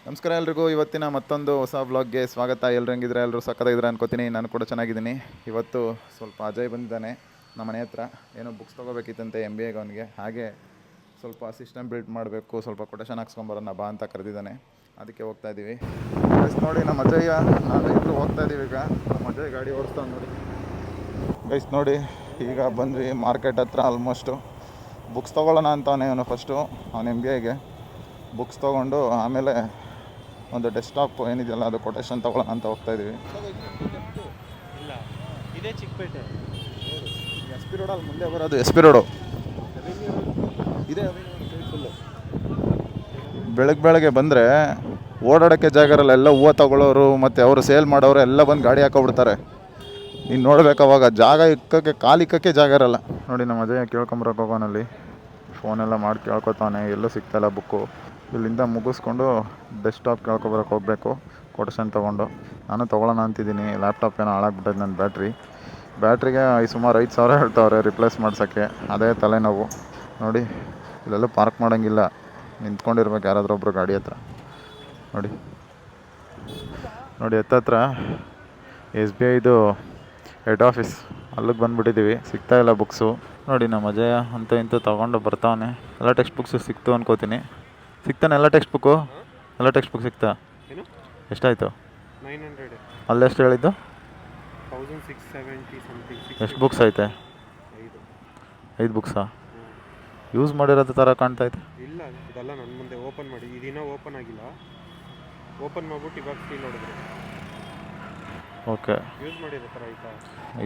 ನಮಸ್ಕಾರ ಎಲ್ರಿಗೂ. ಇವತ್ತಿನ ಮತ್ತೊಂದು ಹೊಸ ವ್ಲಾಗ್ಗೆ ಸ್ವಾಗತ. ಎಲ್ಲರೂ ಹೆಂಗಿದ್ರೆ ಎಲ್ಲರೂ ಸಕ್ಕತ್ತಾಗಿದ್ರೆ ಅನ್ಕೋತೀನಿ. ನಾನು ಕೂಡ ಚೆನ್ನಾಗಿದ್ದೀನಿ. ಇವತ್ತು ಸ್ವಲ್ಪ ಅಜಯ್ ಬಂದಿದ್ದಾನೆ ನಮ್ಮ ಮನೆ ಹತ್ರ. ಏನೋ ಬುಕ್ಸ್ ತೊಗೋಬೇಕಿತ್ತಂತೆ MBAಗೆ ಅವನಿಗೆ. ಹಾಗೆ ಸ್ವಲ್ಪ ಸಿಸ್ಟಮ್ ಬಿಲ್ಡ್ ಮಾಡಬೇಕು, ಸ್ವಲ್ಪ ಕೊಟೇಶನ್ ಹಾಕ್ಸ್ಕೊಂಬರೋಣ ಬಾ ಅಂತ ಕರೆದಿದ್ದಾನೆ. ಅದಕ್ಕೆ ಹೋಗ್ತಾ ಇದ್ದೀವಿ. ಗೈಸ್ ನೋಡಿ, ನಮ್ಮ ಅಜಯ್ಯ ನಾನು ಇಬ್ಬರು ಹೋಗ್ತಾ ಇದ್ದೀವಿ. ಈಗ ನಮ್ಮ ಅಜಯ್ ಗಾಡಿ ಓಡಿಸ್ತಾವೆ ನೋಡಿ. ಗೈಸ್ ನೋಡಿ, ಈಗ ಬಂದ್ವಿ ಮಾರ್ಕೆಟ್ ಹತ್ರ. ಆಲ್ಮೋಸ್ಟು ಬುಕ್ಸ್ ತೊಗೊಳ್ಳೋಣ ಅಂತವನೇ ಅವನು. ಫಸ್ಟು ಅವನು MBAಗೆ ಬುಕ್ಸ್ ತೊಗೊಂಡು ಆಮೇಲೆ ಒಂದು ಡೆಸ್ಕ್ಟಾಪ್ ಏನಿದೆಯಲ್ಲ ಅದು ಕೊಟೇಶನ್ ತೊಗೊಳ್ಳೋಣ ಅಂತ ಹೋಗ್ತಾಯಿದ್ದೀವಿ. ಇಲ್ಲ, ಇದೇ ಚಿಕ್ಕಪೇಟೆ. SP ರೋಡಲ್ಲಿ ಮುಂದೆ ಬರೋದು SP ರೋಡು ಇದೆ. ಫುಲ್ಲು ಬೆಳಗ್ಗೆ ಬಂದರೆ ಓಡಾಡೋಕ್ಕೆ ಜಾಗ ಇರಲ್ಲ. ಎಲ್ಲ ಹೂವು ತಗೊಳ್ಳೋರು ಮತ್ತು ಅವರು ಸೇಲ್ ಮಾಡೋರು ಎಲ್ಲ ಬಂದು ಗಾಡಿ ಹಾಕೊಬಿಡ್ತಾರೆ. ನೀನು ನೋಡ್ಬೇಕು, ಅವಾಗ ಜಾಗ ಇಕ್ಕೋಕ್ಕೆ ಕಾಲಿಕ್ಕಕ್ಕೆ ಜಾಗ ಇರಲ್ಲ ನೋಡಿ. ನಮ್ಮ ಅಜಯ ಕೇಳ್ಕೊಂಬರೋಕೆ ಹೋಗೋನಲ್ಲಿ ಫೋನೆಲ್ಲ ಮಾಡಿ ಕೇಳ್ಕೊತಾನೆ. ಎಲ್ಲೂ ಸಿಗ್ತಾಯಿಲ್ಲ ಬುಕ್ಕು. ಇಲ್ಲಿಂದ ಮುಗಿಸ್ಕೊಂಡು ಡೆಸ್ಕ್ಟಾಪ್ ಕೇಳ್ಕೊಬರೋಕೆ ಹೋಗಬೇಕು ಕೊಟೇಶನ್ ತೊಗೊಂಡು. ನಾನು ತೊಗೊಳ್ಳೋಣ ಅಂತಿದ್ದೀನಿ. ಲ್ಯಾಪ್ಟಾಪ್ ಏನೋ ಹಾಳಾಗ್ಬಿಟ್ಟೈತೆ ನನ್ನ ಬ್ಯಾಟ್ರಿಗೆ ಸುಮಾರು 5,000 ಹೇಳ್ತಾವ್ರೆ ರಿಪ್ಲೇಸ್ ಮಾಡ್ಸೋಕ್ಕೆ. ಅದೇ ತಲೆನೋವು ನೋಡಿ. ಇಲ್ಲೆಲ್ಲ ಪಾರ್ಕ್ ಮಾಡೋಂಗಿಲ್ಲ, ನಿಂತ್ಕೊಂಡಿರ್ಬೇಕು ಯಾರಾದರೂ ಒಬ್ಬರು ಗಾಡಿ ಹತ್ರ. ನೋಡಿ ಹತ್ತತ್ರ SBIದು ಹೆಡ್ ಆಫೀಸ್, ಅಲ್ಲಿಗೆ ಬಂದುಬಿಟ್ಟಿದ್ದೀವಿ. ಸಿಗ್ತಾಯಿಲ್ಲ ಬುಕ್ಸು ನೋಡಿ. ನಮ್ಮ ಅಜಯ ಅಂತ ಇಂತ ತೊಗೊಂಡು ಬರ್ತಾವನೆ. ಎಲ್ಲ ಟೆಕ್ಸ್ಟ್ ಬುಕ್ಸು ಸಿಕ್ತು ಅನ್ಕೋತೀನಿ. ಸಿಗ್ತಾನೆ ಎಲ್ಲ ಟೆಕ್ಸ್ಟ್ ಬುಕ್ ಸಿಗ್ತಾ? ಎಷ್ಟಾಯಿತು? 900. ಅಲ್ಲೆಷ್ಟು ಹೇಳಿದ್ದು? 1670 ಸಮಥಿಂಗ್. ಎಷ್ಟು ಬುಕ್ಸ್ ಐತೆ? 5 ಬುಕ್ಸಾ? ಯೂಸ್ ಮಾಡಿರೋದು ಥರ ಕಾಣ್ತೈತೆ. ಇಲ್ಲ, ಇದೆಲ್ಲ ನನ್ನ ಮುಂದೆ ಓಪನ್ ಮಾಡಿ. ಇದನ್ನ ಓಪನ್ ಆಗಿಲ್ಲ. ಓಪನ್ ಮಾಡ್ಬಿಟ್ಟು ಇವಾಗ ಫೀಲ್ ನೋಡಿದ್ರೆ ಓಕೆ. ಯೂಸ್ ಮಾಡಿರೋ ಥರ ಆಯ್ತಾ?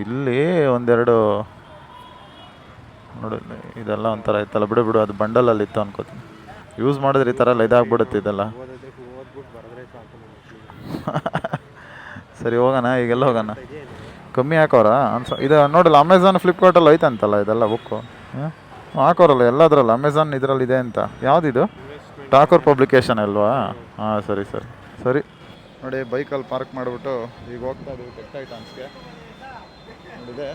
ಇಲ್ಲಿ ಒಂದೆರಡು ನೋಡಿ. ಇದೆಲ್ಲ ಒಂಥರ ಐತಲ್ಲ. ಬಿಡು ಅದು ಬಂಡಲಲ್ಲಿ ಇತ್ತು ಅನ್ಕೋತೀನಿ. ಯೂಸ್ ಮಾಡಿದ್ರೆ ಈ ಥರ ಎಲ್ಲ ಇದಾಗ್ಬಿಡುತ್ತೆ ಇದೆಲ್ಲ. ಓದ್ಬಿಟ್ಟು ಬರೆದ್ರೆ ಸಾಕು. ಸರಿ ಹೋಗೋಣ, ಈಗೆಲ್ಲ ಹೋಗೋಣ. ಕಮ್ಮಿ ಹಾಕೋರ ಇದು ನೋಡಲ್ಲ. ಅಮೆಝಾನ್ ಫ್ಲಿಪ್ಕಾರ್ಟಲ್ಲಿ ಐತಂತಲ್ಲ ಇದೆಲ್ಲ ಬುಕ್ಕು. ಹಾಕೋರಲ್ಲ ಎಲ್ಲದ್ರಲ್ಲ. ಅಮೆಝಾನ್ ಇದರಲ್ಲಿ ಇದೆ ಅಂತ. ಯಾವುದಿದು? ಠಾಕೂರ್ ಪಬ್ಲಿಕೇಶನ್ ಅಲ್ವಾ? ಹಾಂ, ಸರಿ ನೋಡಿ. ಬೈಕಲ್ಲಿ ಪಾರ್ಕ್ ಮಾಡಿಬಿಟ್ಟು ಈಗ ಹೋಗ್ತಾ ಇದ್ದೀವಿ ಟೆಕ್ ಟೈಟಾನ್ಸ್ಗೆ. ನೋಡಿದೆ,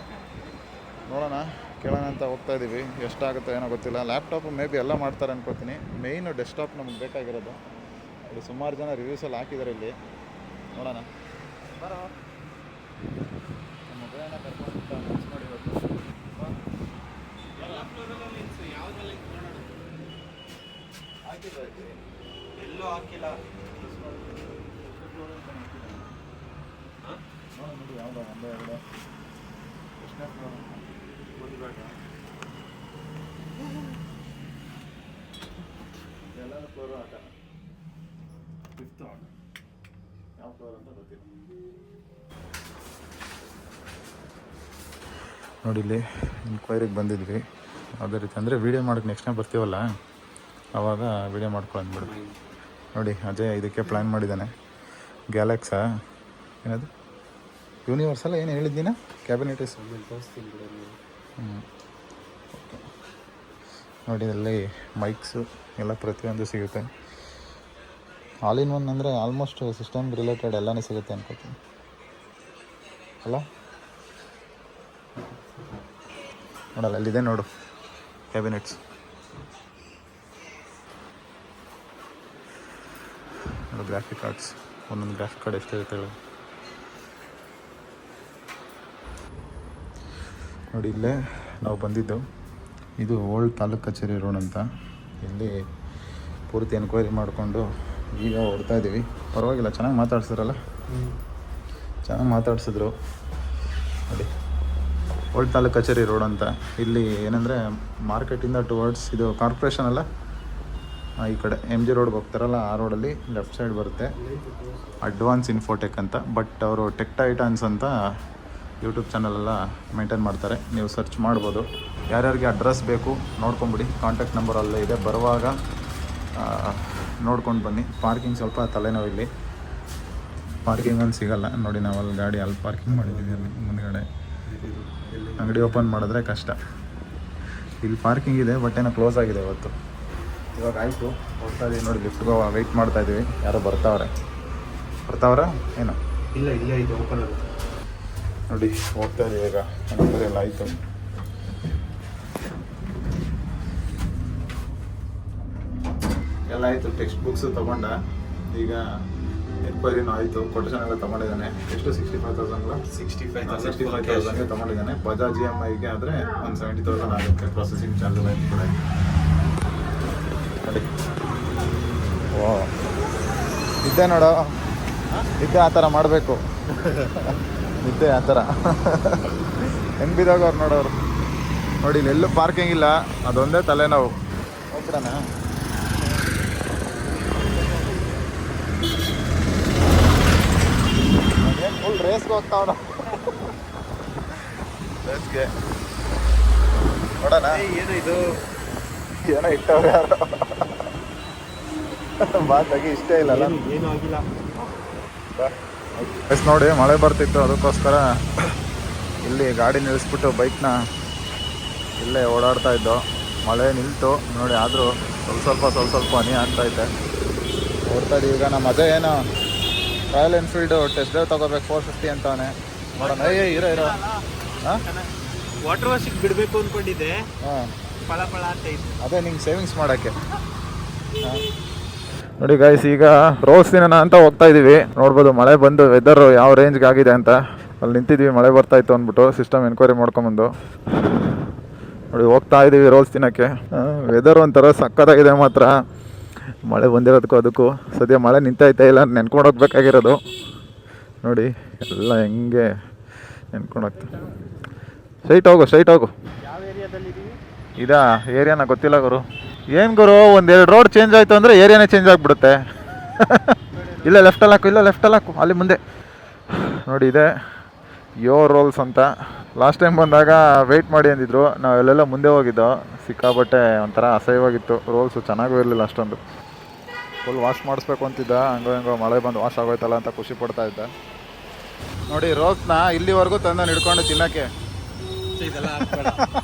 ನೋಡೋಣ ಕೇಳೋಣ ಅಂತ ಹೋಗ್ತಾ ಇದ್ದೀವಿ. ಎಷ್ಟಾಗುತ್ತೋ ಏನೋ ಗೊತ್ತಿಲ್ಲ. ಲ್ಯಾಪ್ಟಾಪು ಮೇ ಬಿ ಎಲ್ಲ ಮಾಡ್ತಾರೆ ಅನ್ಕೋತೀನಿ. ಮೇಯ್ನು ಡೆಸ್ಕ್ಟಾಪ್ ನಮಗೆ ಬೇಕಾಗಿರೋದು. ಇಲ್ಲಿ ಸುಮಾರು ಜನ ರಿವ್ಯೂಸಲ್ಲಿ ಹಾಕಿದ್ದಾರೆ. ಇಲ್ಲಿ ನೋಡೋಣ. ನಮ್ಮ ಮೊಬೈಲನ್ನ ಕರ್ಕೊಂಡು ಮಿಕ್ಸ್ ಮಾಡಿ ಎಲ್ಲೂ ಹಾಕಿಲ್ಲ. ನೋಡಿ ಯಾವುದೋ ಒಂದೇ ಎರಡು ಎಷ್ಟನೇ ಫ್ಲೋರ್? ಒಂದು ಬೇಡ. ಎಲ್ಲರೂ ಫ್ಲೋರು ಆಟ 5th ಆಟ. ಯಾವ ಫ್ಲೋರ್ ಅಂತ ಗೊತ್ತಿಲ್ಲ ನೋಡಿ. ಇಲ್ಲಿ ಇನ್ಕ್ವೈರಿಗೆ ಬಂದಿದ್ವಿ. ಯಾವುದೇ ರೀತಿ ಅಂದರೆ ವೀಡಿಯೋ ಮಾಡೋಕ್ಕೆ ನೆಕ್ಸ್ಟ್ ಟೈಮ್ ಬರ್ತೀವಲ್ಲ ಆವಾಗ ವೀಡಿಯೋ ಮಾಡ್ಕೊಂಡ್ಬಿಡು. ನೋಡಿ ಅಜಯ್ ಇದಕ್ಕೆ ಪ್ಲ್ಯಾನ್ ಮಾಡಿದ್ದಾನೆ. ಗ್ಯಾಲಕ್ಸಾ ಏನದು? ಯೂನಿವರ್ಸಲ್ಲ ಏನು ಹೇಳಿದ್ದೀನ? ಕ್ಯಾಬಿನೆಟೀಸ್. ನೋಡಿ ಅಲ್ಲಿ ಮೈಕ್ಸು ಎಲ್ಲ ಪ್ರತಿಯೊಂದು ಸಿಗುತ್ತೆ. ಆಲ್ ಇನ್ ಒನ್ ಅಂದರೆ ಆಲ್ಮೋಸ್ಟ್ ಸಿಸ್ಟಮ್ ರಿಲೇಟೆಡ್ ಎಲ್ಲನೂ ಸಿಗುತ್ತೆ ಅನ್ಕೋತೀನಿ ಅಲ್ಲ? ನೋಡಲ್ಲ, ಅಲ್ಲಿದೆ ನೋಡು ಕ್ಯಾಬಿನೆಟ್ಸ್. ನೋಡು ಗ್ರಾಫಿಕ್ ಕಾರ್ಡ್ಸ್. ಒಂದೊಂದು ಗ್ರಾಫಿಕ್ ಕಾರ್ಡ್ ಎಷ್ಟಿರುತ್ತೆ ಹೇಳಿ. ನೋಡಿ ಇಲ್ಲೇ ನಾವು ಬಂದಿದ್ದು. ಇದು ಓಲ್ಡ್ ತಾಲೂಕು ಕಚೇರಿ ರೋಡ್ ಅಂತ. ಇಲ್ಲಿ ಪೂರ್ತಿ ಎನ್ಕ್ವೈರಿ ಮಾಡಿಕೊಂಡು ಈಗ ಹೊಡ್ತಾ ಇದ್ದೀವಿ. ಪರವಾಗಿಲ್ಲ, ಚೆನ್ನಾಗಿ ಮಾತಾಡ್ಸಿದ್ರಲ್ಲ. ಚೆನ್ನಾಗಿ ಮಾತಾಡ್ಸಿದ್ರು ನೋಡಿ. ಓಲ್ಡ್ ತಾಲೂಕು ಕಚೇರಿ ರೋಡ್ ಅಂತ. ಇಲ್ಲಿ ಏನಂದರೆ ಮಾರ್ಕೆಟಿಂದ ಟುವರ್ಡ್ಸ್ ಇದು ಕಾರ್ಪೊರೇಷನ್ ಅಲ್ಲ, ಈ ಕಡೆ MG ರೋಡ್ಗೆ ಹೋಗ್ತಾರಲ್ಲ ಆ ರೋಡಲ್ಲಿ ಲೆಫ್ಟ್ ಸೈಡ್ ಬರುತ್ತೆ ಅಡ್ವಾನ್ಸ್ ಇನ್ಫೋಟೆಕ್ ಅಂತ. ಬಟ್ ಅವರು ಟೆಕ್ ಟೈಟಾನ್ಸ್ ಅಂತ ಯೂಟ್ಯೂಬ್ ಚಾನಲೆಲ್ಲ ಮೇಂಟೈನ್ ಮಾಡ್ತಾರೆ. ನೀವು ಸರ್ಚ್ ಮಾಡ್ಬೋದು. ಯಾರ್ಯಾರಿಗೆ ಅಡ್ರೆಸ್ ಬೇಕು ನೋಡ್ಕೊಂಬಿಡಿ. ಕಾಂಟ್ಯಾಕ್ಟ್ ನಂಬರ್ ಅಲ್ಲೇ ಇದೆ. ಬರುವಾಗ ನೋಡ್ಕೊಂಡು ಬನ್ನಿ. ಪಾರ್ಕಿಂಗ್ ಸ್ವಲ್ಪ ತಲೆನೋವು. ಇಲ್ಲಿ ಪಾರ್ಕಿಂಗ್ ಒಂದು ಸಿಗೋಲ್ಲ ನೋಡಿ. ನಾವಲ್ಲಿ ಗಾಡಿ ಅಲ್ಲಿ ಪಾರ್ಕಿಂಗ್ ಮಾಡಿದ್ದೀವಿ. ಅಲ್ಲಿ ಮುಂದ್ಗಡೆ ಅಂಗಡಿ ಓಪನ್ ಮಾಡಿದ್ರೆ ಕಷ್ಟ. ಇಲ್ಲಿ ಪಾರ್ಕಿಂಗ್ ಇದೆ, ಬಟ್ ಏನೋ ಕ್ಲೋಸ್ ಆಗಿದೆ ಇವತ್ತು. ಇವಾಗ ಆಯಿತು, ಹೋಗ್ತಾ ಇದೀವಿ ನೋಡಿ. ಲಿಫ್ಟ್ಗೆ ವೆಯ್ಟ್ ಮಾಡ್ತಾಯಿದ್ದೀವಿ. ಯಾರೋ ಬರ್ತಾವ್ರ ಏನೋ? ಇಲ್ಲ, ಇಲ್ಲೇ ಐತೆ, ಓಪನ್ ಆಗುತ್ತೆ ನೋಡಿ. ಹೋಗ್ತಾ ಇದೀವಿ ಈಗ. ನಂಬರ್ ಎಲ್ಲ ಆಯಿತು. ಎಲ್ಲ ಆಯಿತು. ಟೆಕ್ಸ್ಟ್ ಬುಕ್ಸು ತೊಗೊಂಡ. ಈಗ ಎನ್ಕ್ವೈರಿನೂ ಆಯಿತು, ಕೊಟೇಶನ್ ಎಲ್ಲ ತೊಗೊಂಡಿದ್ದಾನೆ. ಎಷ್ಟು 65,000 65,000 ತೊಗೊಂಡಿದ್ದಾನೆ. ಬಜಾಜ್ EMIಗೆ ಆದರೆ ಒಂದು 70,000 ಆಗುತ್ತೆ, ಪ್ರೊಸೆಸಿಂಗ್ ಚಾರ್ಜ್ ಎಲ್ಲ ಕೂಡ. ನೋಡಿ ಓ ನಿದ್ದೆ ನೋಡು, ನಿದ್ದೆ ಆ ಥರ ಮಾಡಬೇಕು. ನಿದ್ದೆ ಆ ಥರ ಹೆಂಗೆ ಬಿದ್ದೋಗವ್ರು ನೋಡೋರು. ನೋಡಿ ಇಲ್ಲೆಲ್ಲೂ ಪಾರ್ಕಿಂಗ್ ಇಲ್ಲ, ಅದೊಂದೇ ತಲೆನೋವು. ಹೋಗ್ಬಿಡೋಣ. ಫುಲ್ ರೇಸ್ಗೆ ಹೋಗ್ತಾವಣ, ರೇಸ್ಗೆ ನೋಡೋಣ. ಏನು ಇದು ಏನೋ ಇಟ್ಟವ್ರು ಯಾರು ಬಾತಾಗಿ ಇಷ್ಟ ಇಲ್ಲಲ್ಲ. ಏನೂ ಆಗಿಲ್ಲ. ಎಸ್ ನೋಡಿ ಮಳೆ ಬರ್ತಿತ್ತು, ಅದಕ್ಕೋಸ್ಕರ ಇಲ್ಲಿ ಗಾಡಿ ನಿಲ್ಲಿಸ್ಬಿಟ್ಟು ಬೈಕ್ನ ಇಲ್ಲೇ ಓಡಾಡ್ತಾ ಇದ್ದೋ. ಮಳೆ ನಿಲ್ತು ನೋಡಿ, ಆದರೂ ಸ್ವಲ್ಪ ಹನಿ ಆಗ್ತಾಯಿದೆ. ಓಡ್ತಾ ಇದ್ದೀವಿ. ಈಗ ನಮ್ಮ ಅಜಯ್ ಏನೋ ರಾಯಲ್ ಎನ್ಫೀಲ್ಡು ಟೆಸ್ಟ್ ಡ್ರೈವ್ ತೊಗೋಬೇಕು 450 ಅಂತವನೇ. ನೋಡೋಣ. ಇರೋ ಹಾಂ, ವಾಟರ್ ವಾಶಿಗೆ ಬಿಡಬೇಕು ಅಂದ್ಕೊಂಡಿದ್ದೆ. ಹಾಂ, ಫಳ ಅಂತ ಇತ್ತು. ಅದೇ ನಿಂಗೆ ಸೇವಿಂಗ್ಸ್ ಮಾಡೋಕ್ಕೆ. ಹಾಂ ನೋಡಿ ಗೈಸ್, ಈಗ ರೋಸ್ ತಿನ್ನೋಣ ಅಂತ ಹೋಗ್ತಾ ಇದ್ದೀವಿ. ನೋಡ್ಬೋದು ಮಳೆ ಬಂದು ವೆದರ್ ಯಾವ ರೇಂಜ್ಗೆ ಆಗಿದೆ ಅಂತ. ಅಲ್ಲಿ ನಿಂತಿದ್ವಿ, ಮಳೆ ಬರ್ತಾ ಇತ್ತು ಅಂದ್ಬಿಟ್ಟು ಸಿಸ್ಟಮ್ ಎನ್ಕ್ವೈರಿ ಮಾಡ್ಕೊಂಬಂದು ನೋಡಿ ಹೋಗ್ತಾ ಇದ್ದೀವಿ ರೋಲ್ಸ್ ತಿನ್ನೋಕ್ಕೆ. ವೆದರ್ ಒಂಥರ ಸಕ್ಕತ್ತಾಗಿದೆ ಮಾತ್ರ. ಮಳೆ ಬಂದಿರೋದಕ್ಕೂ ಅದಕ್ಕೂ ಸದ್ಯ ಮಳೆ ನಿಂತೈತೆ ಇಲ್ಲ ನೆನ್ಕೊಂಡು ಹೋಗ್ಬೇಕಾಗಿರೋದು. ನೋಡಿ ಎಲ್ಲ ಹೆಂಗೆ ನೆನ್ಕೊಂಡು ಹೋಗ್ತಾ. ಸ್ಟ್ರೈಟ್ ಹೋಗು. ಯಾವ ಏರಿಯಾದಲ್ಲಿದ್ದೀವಿ? ಇದಾ ಏರಿಯಾನ ಗೊತ್ತಿಲ್ಲ ಗುರು. ಏನು ಗುರು, ಒಂದೆರಡು ರೋಡ್ ಚೇಂಜ್ ಆಯಿತು ಅಂದರೆ ಏರಿಯಾನೇ ಚೇಂಜ್ ಆಗಿಬಿಡುತ್ತೆ. ಇಲ್ಲ ಲೆಫ್ಟಲ್ಲಿ ಹಾಕು, ಅಲ್ಲಿ ಮುಂದೆ ನೋಡಿ ಇದೆ ಯೋ ರೋಲ್ಸ್ ಅಂತ. ಲಾಸ್ಟ್ ಟೈಮ್ ಬಂದಾಗ ವೆಯ್ಟ್ ಮಾಡಿ ಅಂದಿದ್ರು, ನಾವು ಎಲ್ಲೆಲ್ಲ ಮುಂದೆ ಹೋಗಿದ್ದೋ. ಸಿಕ್ಕಾಬಟ್ಟೆ ಒಂಥರ ಅಸಹ್ಯವಾಗಿತ್ತು, ರೋಲ್ಸು ಚೆನ್ನಾಗೂ ಇರಲಿಲ್ಲ ಅಷ್ಟೊಂದು. ಫುಲ್ ವಾಶ್ ಮಾಡಿಸ್ಬೇಕು ಅಂತಿದ್ದ, ಹಂಗೋ ಮಳೆ ಬಂದು ವಾಶ್ ಆಗೋಯ್ತಲ್ಲ ಅಂತ ಖುಷಿ ಪಡ್ತಾ ಇದ್ದ. ನೋಡಿ ರೋಲ್ಸ್ನ ಇಲ್ಲಿವರೆಗೂ ತಂದು ಹಿಡ್ಕೊಂಡು ತಿನ್ನೋಕ್ಕೆ.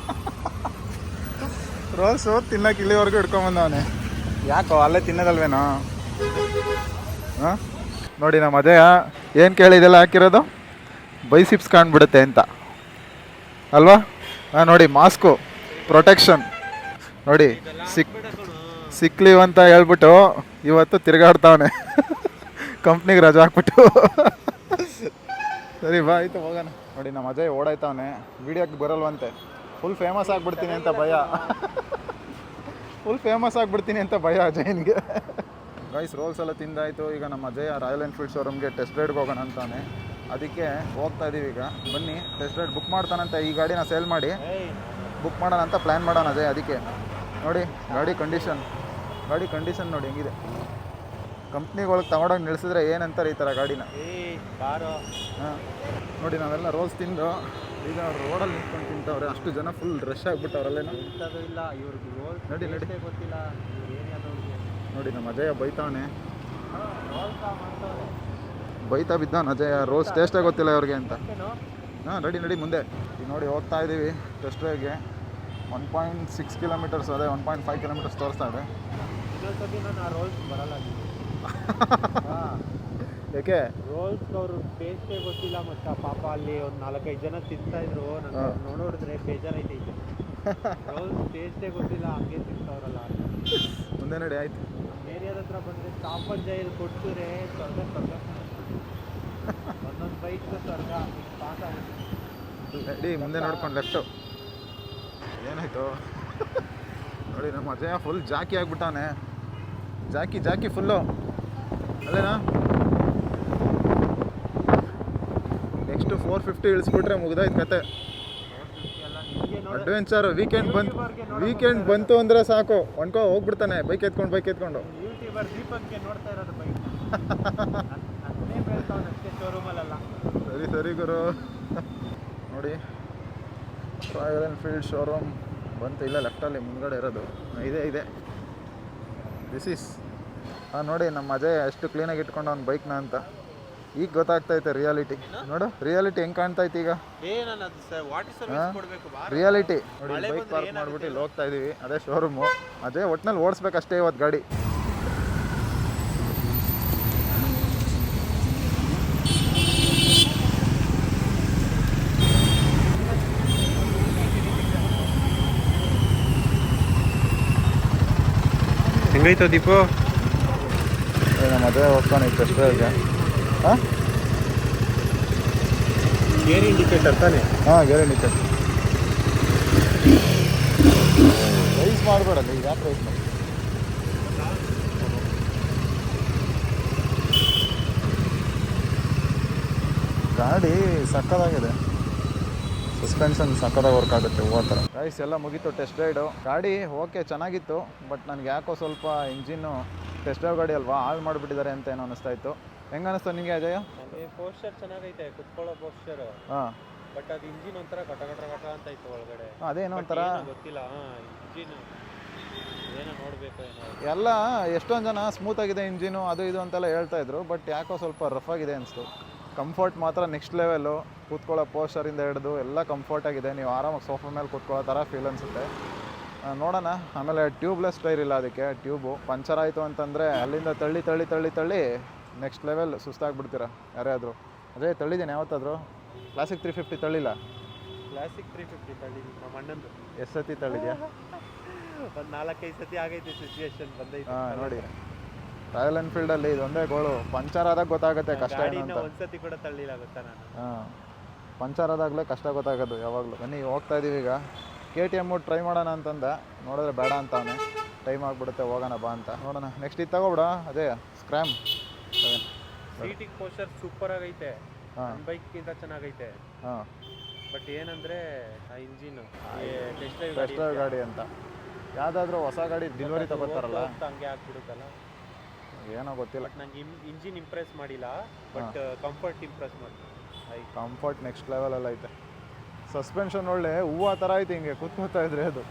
ರೋಲ್ಸು ತಿನ್ನಕ್ಕೆ ಇಲ್ಲಿವರೆಗೂ ಹಿಡ್ಕೊಂಬಂದವನೇ. ಯಾಕೋ ಅಲ್ಲೇ ತಿನ್ನೋದಲ್ವೇನೋ? ಹಾಂ ನೋಡಿ ನಮ್ಮ ಅಜಯ ಏನು ಕೇಳಿದೆಲ್ಲ ಹಾಕಿರೋದು ಬೈಸಿಪ್ಸ್ ಕಾಣ್ಬಿಡುತ್ತೆ ಅಂತ ಅಲ್ವಾ? ಹಾಂ ನೋಡಿ ಮಾಸ್ಕು ಪ್ರೊಟೆಕ್ಷನ್ ನೋಡಿ ಸಿಕ್ಲಿವ್ ಅಂತ ಹೇಳ್ಬಿಟ್ಟು ಇವತ್ತು ತಿರುಗಾಡ್ತಾವನೆ ಕಂಪ್ನಿಗೆ ರಜಾ ಹಾಕ್ಬಿಟ್ಟು. ಸರಿ ಬಾ ಆಯಿತು ಹೋಗೋಣ. ನೋಡಿ ನಮ್ಮ ಅಜಯ್ ಓಡಾಯ್ತವನೆ, ವೀಡಿಯೋಕ್ಕೆ ಬರಲ್ವಂತೆ. ಫುಲ್ ಫೇಮಸ್ ಆಗಿಬಿಡ್ತೀನಿ ಅಂತ ಭಯ ಅಜಯ್ನಿಗೆ. ಗೈಸ್ ರೋಲ್ಸ್ ಎಲ್ಲ ತಿಂದಾಯಿತು. ಈಗ ನಮ್ಮ ಅಜಯ್ ರಾಯಲ್ ಎನ್ಫೀಲ್ಡ್ ಶೋರೂಮ್ಗೆ ಟೆಸ್ಟ್ ರೈಡ್ಗೆ ಹೋಗೋಣ ಅಂತಾನೆ. ಅದಕ್ಕೆ ಹೋಗ್ತಾ ಇದ್ದೀವಿ. ಈಗ ಬನ್ನಿ ಟೆಸ್ಟ್ ರೈಡ್ ಬುಕ್ ಮಾಡ್ತಾನಂತೆ. ಈ ಗಾಡಿನ ಸೇಲ್ ಮಾಡಿ ಬುಕ್ ಮಾಡೋಣ ಅಂತ ಪ್ಲ್ಯಾನ್ ಮಾಡೋಣ ಅಜಯ್. ಅದಕ್ಕೆ ನೋಡಿ ಗಾಡಿ ಕಂಡೀಷನ್ ನೋಡಿ ಹೆಂಗಿದೆ. ಕಂಪ್ನಿಗಳಿಗೆ ತಗೊಂಡೋಗಿ ನಿಲ್ಲಿಸಿದ್ರೆ ಏನಂತಾರೆ ಈ ಥರ ಗಾಡಿನ. ಹಾಂ ನೋಡಿ ನಾವೆಲ್ಲ ರೋಲ್ಸ್ ತಿಂದು ಈಗ ರೋಡಲ್ಲಿ ನಿಂತ್ಕೊಂಡು ತಿಂತವ್ರೆ. ಅಷ್ಟು ಜನ ಫುಲ್ ರಶ್ ಆಗಿಬಿಟ್ಟವ್ರಲ್ಲೇನೋ. ಇಲ್ಲ ಇವ್ರಿಗೆ ನಡಿ ಗೊತ್ತಿಲ್ಲ. ನೋಡಿ ನಮ್ಮ ಅಜಯ ಬೈತಾವನೆ, ಬೈತಾ ಬಿದ್ದಾವನು ಅಜಯ. ರೋಲ್ಸ್ ಟೇಸ್ಟೇ ಗೊತ್ತಿಲ್ಲ ಇವ್ರಿಗೆ ಅಂತ. ಹಾಂ ನಡಿ ಮುಂದೆ. ಈಗ ನೋಡಿ ಹೋಗ್ತಾ ಇದ್ದೀವಿ ಟೆಸ್ಟ್ ಡ್ರೈವ್ಗೆ. 1.6 ಕಿಲೋಮೀಟರ್ಸ್, ಅದೇ 1.5 ಕಿಲೋಮೀಟರ್ಸ್ ತೋರಿಸ್ತಾ ಇದೆ. ರೋಲ್ಸ್ ಬರಲ್ಲ. ಯಾಕೆ? ರೋಲ್ಸ್ ಅವರು ಟೇಸ್ಟೇ ಗೊತ್ತಿಲ್ಲ ಮತ್ತೆ. ಪಾಪ ಅಲ್ಲಿ ಒಂದು 4-5 ಜನ ತಿಂತಾಯಿದ್ರು, ನೋಡಿದ್ರೆ ಬೇಜಾರೈತೆ. ರೋಲ್ಸ್ ಟೇಸ್ಟೇ ಗೊತ್ತಿಲ್ಲ, ಹಂಗೆ ತಿಂತವ್ರಲ್ಲ. ಮುಂದೆ ನಡಿ ಆಯ್ತು. ಏರಿಯಾದ ಹತ್ರ ಬಂದರೆ ಚಾಪನ್ ಜೈಲ್ ಕೊಡ್ತಾರೆ. ಸ್ವರ್ಗ ಒಂದೊಂದು ಬೈಕ್ ಸ್ವರ್ಗ ಪಾಸ್ ಆಗುತ್ತೆ. ನಡಿ ಮುಂದೆ ನೋಡ್ಕೊಂಡು ಲೆಫ್ಟು. ಏನಾಯ್ತು ನೋಡಿ ನಮ್ಮ ಅಜಯ ಫುಲ್ ಜಾಕಿ ಆಗಿಬಿಟ್ಟಾನೆ. ಜಾಕಿ ಫುಲ್ಲು ಅಲ್ಲೇನಾ? ನೆಕ್ಸ್ಟು 450 ಇಳಿಸ್ಬಿಟ್ರೆ ಮುಗ್ದಾಯ್ತು ಕತೆ. ಅಡ್ವೆಂಚರ್ ವೀಕೆಂಡ್ ಬಂತು ಅಂದರೆ ಸಾಕು, ಹೋಗ್ಬಿಡ್ತಾನೆ ಬೈಕ್ ಎತ್ಕೊಂಡು. ಯೂಟ್ಯೂಬರ್ ದೀಪಕ್ಗೆ ನೋಡ್ತಾ ಇರೋದು ಬೈಕ್. ಶೋರೂಮಲ್ಲ. ಸರಿ ಗುರು. ನೋಡಿ ರಾಯಲ್ ಎನ್ಫೀಲ್ಡ್ ಶೋರೂಮ್ ಬಂತು, ಇಲ್ಲ ಲೆಫ್ಟಲ್ಲಿ ಮುಂದ್ಗಡೆ ಇರೋದು ಇದೆ. ದಿಸ್ ಈಸ್ ನೋಡಿ ನಮ್ಮ ಅಜಯ್ ಎಷ್ಟು ಕ್ಲೀನಾಗಿ ಇಟ್ಕೊಂಡು ಅವ್ನ ಬೈಕ್ನ ಅಂತ. ಈಗ ಗೊತ್ತಾಗ್ತೈತೆ ರಿಯಾಲಿಟಿ. ನೋಡು ರಿಯಾಲಿಟಿ ಹೆಂಗೆ ಕಾಣ್ತೈತೆ ಈಗ. ರಿಯಾಲಿಟಿ ನೋಡಿ. ಬೈಕ್ ಪಾರ್ಕ್ ಮಾಡಿಬಿಟ್ಟು ಇಲ್ಲಿ ಹೋಗ್ತಾ ಇದ್ದೀವಿ, ಅದೇ ಶೋರೂಮು. ಅಜಯ್ ಒಟ್ಟಿನಲ್ಲಿ ಓಡಿಸ್ಬೇಕಷ್ಟೇ ಇವತ್ತು ಗಾಡಿ. ಹೆಂಗೈತೋ ದೀಪು? ನಮ್ಮ ಅದೇ ಹೋಗ್ತಾನೆ ಟೆಸ್ಟ್ ಡ್ರೈವ್ಗೆ. ಹಾಂ ಗೇರ್ ಇಂಡಿಕೇಟರ್ ತಾನೆ? ಹಾಂ ಗೇರ್ ಇಂಡಿಕೇಟರ್. ರೈಸ್ ಮಾಡಬೇಡಲ್ಲ ಈಗ, ಯಾಕೆ ರೈಸ್ ಮಾಡಿ? ಗಾಡಿ ಸಕ್ಕದಾಗಿದೆ, ಸಸ್ಪೆನ್ಷನ್ ಸಕ್ಕದಾಗಿ ವರ್ಕ್ ಆಗುತ್ತೆ ಹೂವು ಥರ. ಗೈಸ್ ಎಲ್ಲ ಮುಗೀತು ಟೆಸ್ಟ್ ರೈಡು. ಗಾಡಿ ಓಕೆ ಚೆನ್ನಾಗಿತ್ತು, ಬಟ್ ನನಗೆ ಯಾಕೋ ಸ್ವಲ್ಪ ಇಂಜಿನ್ನು ಟೆಸ್ಟ್ ಡ್ರೈವ್ ಗಾಡಿ ಅಲ್ವಾ ಹಾಳು ಮಾಡಿಬಿಟ್ಟಿದ್ದಾರೆ ಅಂತ ಏನೋ ಅನಿಸ್ತಾ ಇತ್ತು. ಹೆಂಗೆ ಅನಿಸ್ತು ನಿಮಗೆ ಅಜಯ? ನನಗೆ ಪೋಸ್ಚರ್ ಚೆನ್ನಾಗೈತೆ, ಕುತ್ಕೊಳ್ಳೋ ಪೋಸ್ಚರ್. ಹಾಂ ಬಟ್ ಅದು ಇಂಜಿನ್ ಒಂಥರ ಕಟ ಅಂತ ಇತ್ತು ಒಳಗಡೆ. ಅದೇನೋ ಒಂಥರ ಗೊತ್ತಿಲ್ಲ. ಇಂಜಿನ್ ಏನೋ ನೋಡಬೇಕು ಏನೋ. ಎಲ್ಲ ಎಷ್ಟೊಂದು ಜನ ಸ್ಮೂತಾಗಿದೆ ಇಂಜಿನು ಅದು ಇದು ಅಂತೆಲ್ಲ ಹೇಳ್ತಾ ಇದ್ರು, ಬಟ್ ಯಾಕೋ ಸ್ವಲ್ಪ ರಫ್ ಆಗಿದೆ ಅನಿಸ್ತು. ಕಂಫರ್ಟ್ ಮಾತ್ರ ನೆಕ್ಸ್ಟ್ ಲೆವೆಲ್ಲು. ಕೂತ್ಕೊಳ್ಳೋ ಪೋಸ್ಟರಿಂದ ಹಿಡಿದು ಎಲ್ಲ ಕಂಫರ್ಟಾಗಿದೆ. ನೀವು ಆರಾಮಾಗಿ ಸೋಫಾ ಮೇಲೆ ಕೂತ್ಕೊಳ್ಳೋ ಥರ ಫೀಲ್ ಅನಿಸುತ್ತೆ. ನೋಡೋಣ. ಆಮೇಲೆ ಟ್ಯೂಬ್ಲೆಸ್ ಟೈರ್ ಇಲ್ಲ, ಅದಕ್ಕೆ ಟ್ಯೂಬು ಪಂಚರ್ ಆಯಿತು ಅಂತಂದರೆ ಅಲ್ಲಿಂದ ತಳ್ಳಿ ತಳ್ಳಿ ತಳ್ಳಿ ತಳ್ಳಿ ನೆಕ್ಸ್ಟ್ ಲೆವೆಲ್ ಸುಸ್ತಾಗ್ಬಿಡ್ತೀರ ಯಾರಾದರೂ. ಅದೇ ತಳ್ಳಿದ್ದೀನಿ ಯಾವತ್ತಾದರೂ. ಕ್ಲಾಸಿಕ್ 350 ತಳ್ಳಿಲ್ಲ? ಕ್ಲಾಸಿಕ್ 350 ತಳ್ಳಿದ್ದೀನಿ ನಮ್ಮ ಅಣ್ಣಂದು. ಎಷ್ಟು ಸತಿ ತಳ್ಳಿದ್ಯಾ? ಒಂದು 4-5 ಸತಿ ಆಗೈತೆ ಸಿಚುವೇಶನ್ ಬಂದೈತೆ. ಹಾಂ ನೋಡಿ, ರಾಯಲ್ ಎನ್ಫೀಲ್ಡಲ್ಲಿ ಇದೊಂದೇ ಗೋಳು. ಪಂಚರ್ ಆದಾಗ ಗೊತ್ತಾಗುತ್ತೆ ಕಷ್ಟ ಏನು ಅಂತ. ಒಂದ್ಸತಿ ಕೂಡ ತಳ್ಳಿಲ್ಲ ಗೊತ್ತಾ ನಾನು. ಹಾಂ ಪಂಚರ್ ಆದಾಗಲೇ ಕಷ್ಟ ಗೊತ್ತಾಗೋದು ಯಾವಾಗಲೂ. ಬನ್ನಿ ಹೋಗ್ತಾ ಇದ್ದೀವಿ ಈಗ. KTM ಟ್ರೈ ಮಾಡೋಣ ಅಂತಂದ, ನೋಡಿದ್ರೆ ಬೇಡ ಅಂತಾನೆ. ಟೈಮ್ ಆಗಿಬಿಡುತ್ತೆ, ಹೋಗೋಣ ಬಾ ಅಂತ. ನೋಡೋಣ ನೆಕ್ಸ್ಟ್ ಇದು ತಗೋಬಿಡ. ಅದೇ ಸ್ಕ್ರ್ಯಾಮ್ ಸೀಟಿಂಗ್ ಪೋಸ್ಚರ್ ಸೂಪರ್ ಆಗೈತೆ. ಹಾಂ ಬೈಕ್ಗಿಂತ ಚೆನ್ನಾಗೈತೆ. ಹಾಂ ಬಟ್ ಏನಂದರೆ ಆ ಇಂಜಿನು ಟೆಸ್ಟ್ ಡ್ರೈವ್ ಗಾಡಿ ಅಂತ. ಯಾವುದಾದ್ರೂ ಹೊಸ ಗಾಡಿ ಡೆಲಿವರಿ ತಗೋತಾರಲ್ಲ ಹಂಗೆ ಆಗ್ಬಿಡುತ್ತಲ್ಲ, ಏನೋ ಗೊತ್ತಿಲ್ಲ. ಬಟ್ ನಂಗೆ ಇಂಜಿನ್ ಇಂಪ್ರೆಸ್ ಮಾಡಿಲ್ಲ, ಬಟ್ ಕಂಫರ್ಟ್ ಇಂಪ್ರೆಸ್ ಮಾಡಿ. ಕಂಫರ್ಟ್ ನೆಕ್ಸ್ಟ್ ಲೆವೆಲಲ್ಲಿ ಐತೆ. ಸಸ್ಪೆನ್ಷನ್ ಒಳ್ಳೆ ಹೂವು ಥರ ಐತೆ, ಹಿಂಗೆ ಕೂತ್ಕೋತಾ ಇದ್ರೆ ಅದು.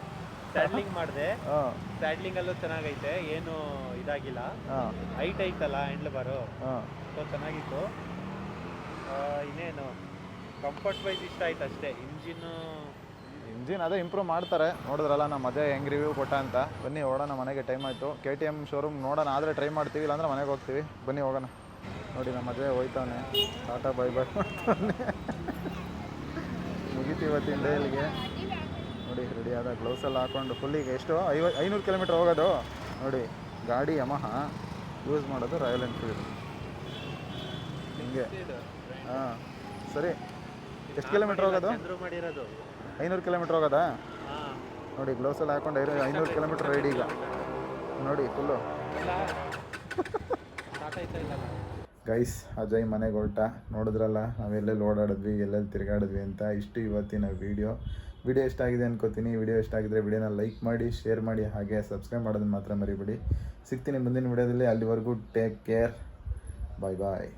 ಸ್ಟ್ಯಾಡ್ಲಿಂಗ್ ಮಾಡಿದೆ, ಹಾಂ ಸ್ಟ್ಯಾಡ್ಲಿಂಗಲ್ಲೂ ಚೆನ್ನಾಗೈತೆ, ಏನು ಇದಾಗಿಲ್ಲ. ಹಾಂ ಹೈಟ್ ಐತಲ್ಲ ಹ್ಯಾಂಡ್ಲ್ ಬಾರು, ಹಾಂ ಸೊ ಚೆನ್ನಾಗಿತ್ತು. ಇನ್ನೇನು ಕಂಫರ್ಟ್ ವೈಸ್ ಇಷ್ಟ ಆಯ್ತು ಅಷ್ಟೇ. ಇಂಜಿನ್ ಅದೇ ಇಂಪ್ರೂವ್ ಮಾಡ್ತಾರೆ. ನೋಡಿದ್ರಲ್ಲ ನಮ್ಮ ಅದೇ ಹೆಂಗೆ ರಿವ್ಯೂ ಕೊಟ್ಟ ಅಂತ. ಬನ್ನಿ ಹೋಗೋಣ, ಮನೆಗೆ ಟೈಮ್ ಆಯಿತು. KTM ಶೋರೂಮ್ ನೋಡೋಣ, ಆದರೆ ಟ್ರೈ ಮಾಡ್ತೀವಿ, ಇಲ್ಲಾಂದ್ರೆ ಮನೆಗೆ ಹೋಗ್ತೀವಿ. ಬನ್ನಿ ಹೋಗೋಣ. ನೋಡಿ ನಮ್ಮ ಅದೇ ಹೋಯ್ತಾನೆ, ಟಾಟಾ ಬೈ ಬೈ ಮಾಡ್ತಾನೆ. ಮುಗೀತಿ ಇವತ್ತಿನ ಡೇಲಿಗೆ. ನೋಡಿ ರೆಡಿ ಆದ, ಗ್ಲೌಸೆಲ್ಲ ಹಾಕ್ಕೊಂಡು ಫುಲ್ಲಿಗೆ ಎಷ್ಟು 500 ಕಿಲೋಮೀಟ್ರ್ ಹೋಗೋದು. ನೋಡಿ ಗಾಡಿ ಯಮಹ, ಯೂಸ್ ಮಾಡೋದು ರಾಯಲ್ ಎನ್ಫೀಲ್ಡ್. ಹಿಂಗೆ ಹಾಂ ಸರಿ. ಎಷ್ಟು ಕಿಲೋಮೀಟ್ರ್ ಹೋಗೋದು? ಮಾಡಿರೋದು 500 ಕಿಲೋಮೀಟ್ರ್ ಹೋಗೋದಾ? ನೋಡಿ ಗ್ಲೌಸೆಲ್ಲ ಹಾಕೊಂಡು 500 ಕಿಲೋಮೀಟ್ರ್ ರೈಡ್ ಈಗ. ನೋಡಿ ಫುಲ್ಲು. ಗೈಸ್ ಅಜಯ್ ಮನೆಗೆ ಹೊರಟ. ನೋಡಿದ್ರಲ್ಲ ನಾವೆಲ್ಲೆಲ್ಲಿ ಓಡಾಡಿದ್ವಿ, ಎಲ್ಲೆಲ್ಲಿ ತಿರುಗಾಡಿದ್ವಿ ಅಂತ. ಇಷ್ಟು ಇವತ್ತಿನ ವಿಡಿಯೋ ಇಷ್ಟ ಆಗಿದೆ ಅನ್ಕೋತೀನಿ. ವಿಡಿಯೋ ಇಷ್ಟ ಆಗಿದ್ರೆ ವಿಡಿಯೋನ ಲೈಕ್ ಮಾಡಿ, ಶೇರ್ ಮಾಡಿ, ಹಾಗೆ ಸಬ್ಸ್ಕ್ರೈಬ್ ಮಾಡೋದನ್ನ ಮಾತ್ರ ಮರಿಬೇಡಿ. ಸಿಗ್ತೀನಿ ಮುಂದಿನ ವಿಡಿಯೋದಲ್ಲಿ. ಅಲ್ಲಿವರೆಗೂ ಟೇಕ್ ಕೇರ್, ಬಾಯ್ ಬಾಯ್.